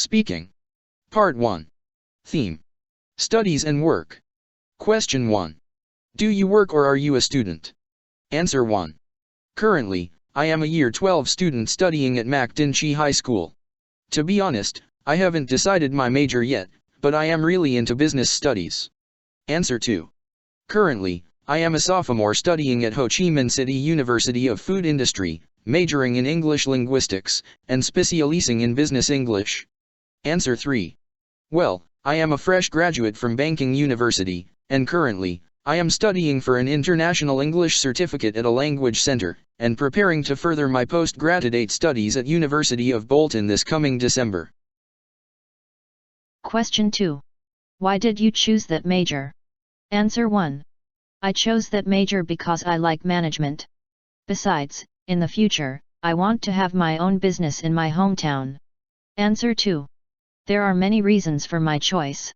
Speaking. Part 1. Theme. Studies and work. Question 1. Do you work or are you a student? Answer 1. Currently, I am a Year 12 student studying at McDinchey High School. To be honest, I haven't decided my major yet, but I am really into business studies. Answer 2. Currently, I am a sophomore studying at Ho Chi Minh City University of Food Industry, majoring in English linguistics, and specializing in business English. Answer 3. Well, I am a fresh graduate from Banking University, and currently, I am studying for an International English Certificate at a language center, and preparing to further my postgraduate studies at University of Bolton this coming December. Question 2. Why did you choose that major? Answer 1. I chose that major because I like management. Besides, in the future, I want to have my own business in my hometown. Answer 2. There are many reasons for my choice.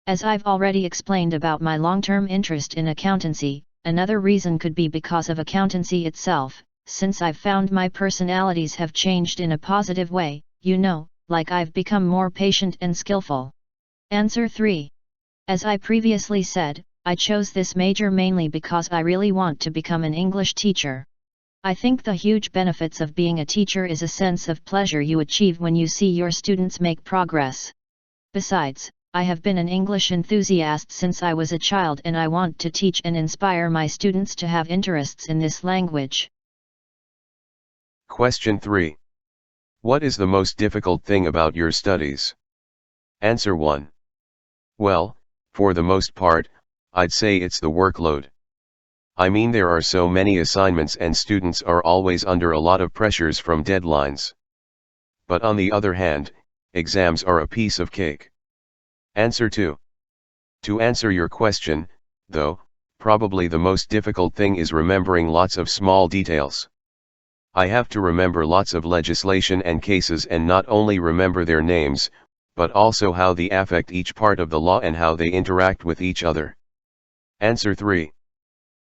As I've already explained about my long-term interest in accountancy, another reason could be because of accountancy itself, since I've found my personalities have changed in a positive way, like I've become more patient and skillful. Answer 3. As I previously said, I chose this major mainly because I really want to become an English teacher. I think the huge benefits of being a teacher is a sense of pleasure you achieve when you see your students make progress. Besides, I have been an English enthusiast since I was a child and I want to teach and inspire my students to have interests in this language. Question 3. What is the most difficult thing about your studies? Answer 1. Well, for the most part, I'd say it's the workload. I mean, there are so many assignments and students are always under a lot of pressures from deadlines. But on the other hand, exams are a piece of cake. Answer 2. To answer your question, though, probably the most difficult thing is remembering lots of small details. I have to remember lots of legislation and cases and not only remember their names, but also how they affect each part of the law and how they interact with each other. Answer 3.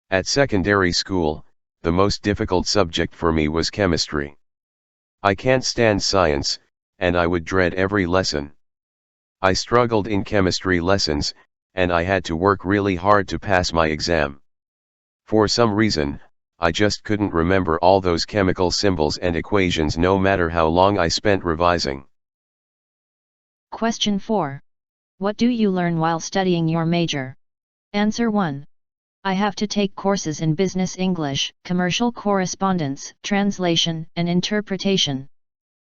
At secondary school, the most difficult subject for me was chemistry. I can't stand science, and I would dread every lesson. I struggled in chemistry lessons, and I had to work really hard to pass my exam. For some reason, I just couldn't remember all those chemical symbols and equations no matter how long I spent revising. Question 4. What do you learn while studying your major? Answer 1. I have to take courses in business English, commercial correspondence, translation, and interpretation.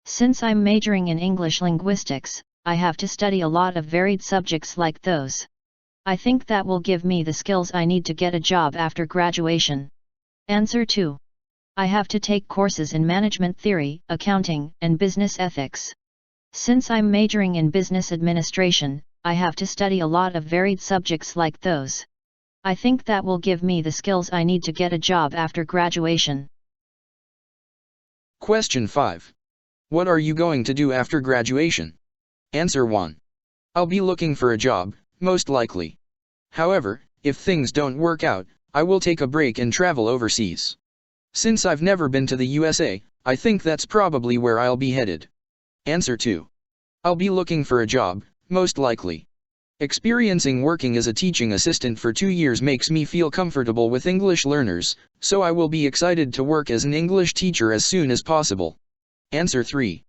Since I'm majoring in English linguistics, I have to study a lot of varied subjects like those. I think that will give me the skills I need to get a job after graduation. Answer 2. I have to take courses in management theory, accounting, and business ethics. Since I'm majoring in business administration, I have to study a lot of varied subjects like those. I think that will give me the skills I need to get a job after graduation. Question 5. What are you going to do after graduation? Answer 1. I'll be looking for a job, most likely. However, if things don't work out, I will take a break and travel overseas. Since I've never been to the USA, I think that's probably where I'll be headed. Answer 2. I'll be looking for a job, most likely. Experiencing working as a teaching assistant for 2 years makes me feel comfortable with English learners, so I will be excited to work as an English teacher as soon as possible. Answer 3.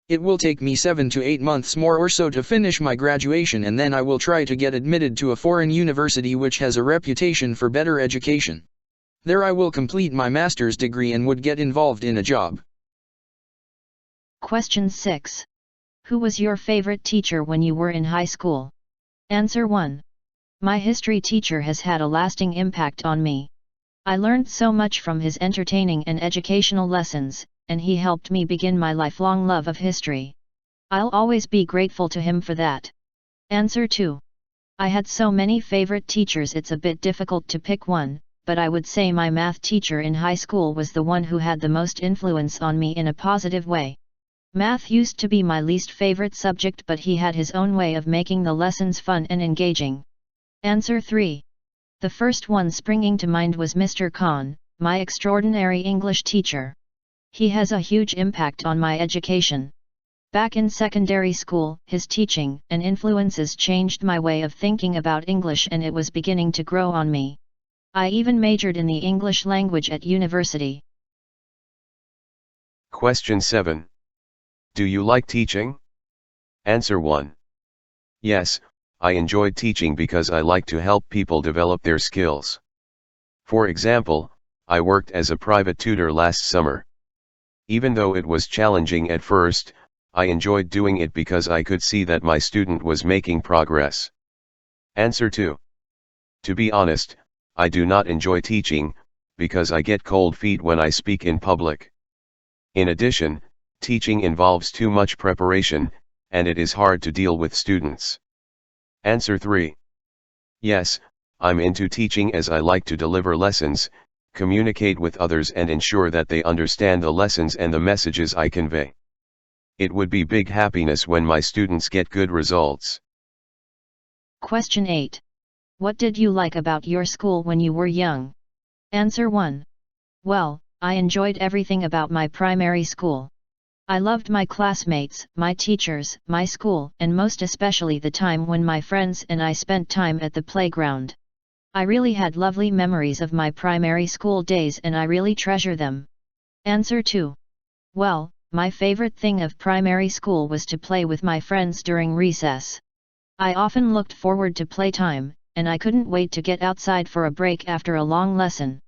It will take me 7 to 8 months more or so to finish my graduation, and then I will try to get admitted to a foreign university which has a reputation for better education. There I will complete my master's degree and would get involved in a job. Question 6. Who was your favorite teacher when you were in high school? Answer 1. My history teacher has had a lasting impact on me. I learned so much from his entertaining and educational lessons, and he helped me begin my lifelong love of history. I'll always be grateful to him for that. Answer 2. I had so many favorite teachers it's a bit difficult to pick one, but I would say my math teacher in high school was the one who had the most influence on me in a positive way. Math used to be my least favorite subject, but he had his own way of making the lessons fun and engaging. Answer 3. The first one springing to mind was Mr. Khan, my extraordinary English teacher. He has a huge impact on my education. Back in secondary school, his teaching and influences changed my way of thinking about English, and it was beginning to grow on me. I even majored in the English language at university. Question 7. Do you like teaching? Answer 1. Yes, I enjoyed teaching because I like to help people develop their skills. For example, I worked as a private tutor last summer. Even though it was challenging at first, I enjoyed doing it because I could see that my student was making progress. Answer 2. To be honest, I do not enjoy teaching, because I get cold feet when I speak in public. In addition, teaching involves too much preparation, and it is hard to deal with students. Answer 3. Yes, I'm into teaching as I like to deliver lessons, communicate with others and ensure that they understand the lessons and the messages I convey. It would be big happiness when my students get good results. Question 8. What did you like about your school when you were young? Answer 1. Well, I enjoyed everything about my primary school. I loved my classmates, my teachers, my school, and most especially the time when my friends and I spent time at the playground. I really had lovely memories of my primary school days and I really treasure them. Answer 2. Well, my favorite thing of primary school was to play with my friends during recess. I often looked forward to playtime, and I couldn't wait to get outside for a break after a long lesson.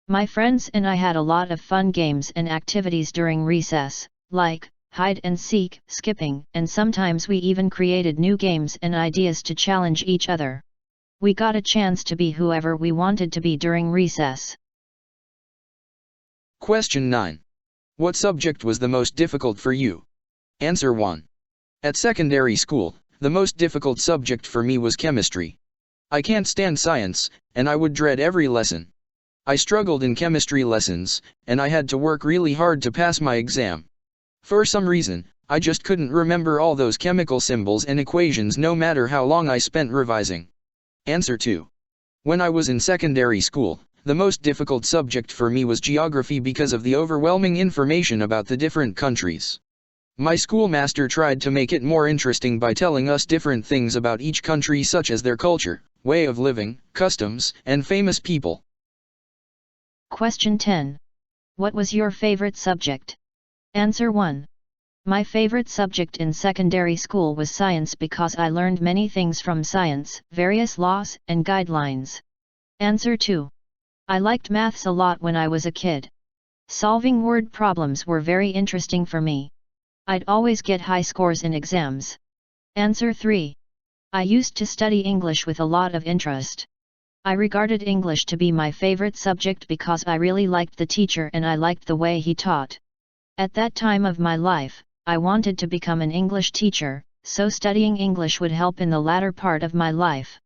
My friends and I had a lot of fun games and activities during recess, like hide and seek, skipping, and sometimes we even created new games and ideas to challenge each other. We got a chance to be whoever we wanted to be during recess. Question 9. What subject was the most difficult for you? Answer 1. At secondary school, the most difficult subject for me was chemistry. I can't stand science, and I would dread every lesson. I struggled in chemistry lessons, and I had to work really hard to pass my exam. For some reason, I just couldn't remember all those chemical symbols and equations no matter how long I spent revising. Answer 2. When I was in secondary school, the most difficult subject for me was geography because of the overwhelming information about the different countries. My schoolmaster tried to make it more interesting by telling us different things about each country, such as their culture, way of living, customs, and famous people. Question 10. What was your favorite subject? Answer 1. My favorite subject in secondary school was science because I learned many things from science, various laws and guidelines. Answer 2. I liked maths a lot when I was a kid. Solving word problems were very interesting for me. I'd always get high scores in exams. Answer 3. I used to study English with a lot of interest. I regarded English to be my favorite subject because I really liked the teacher and I liked the way he taught. At that time of my life, I wanted to become an English teacher, so studying English would help in the latter part of my life.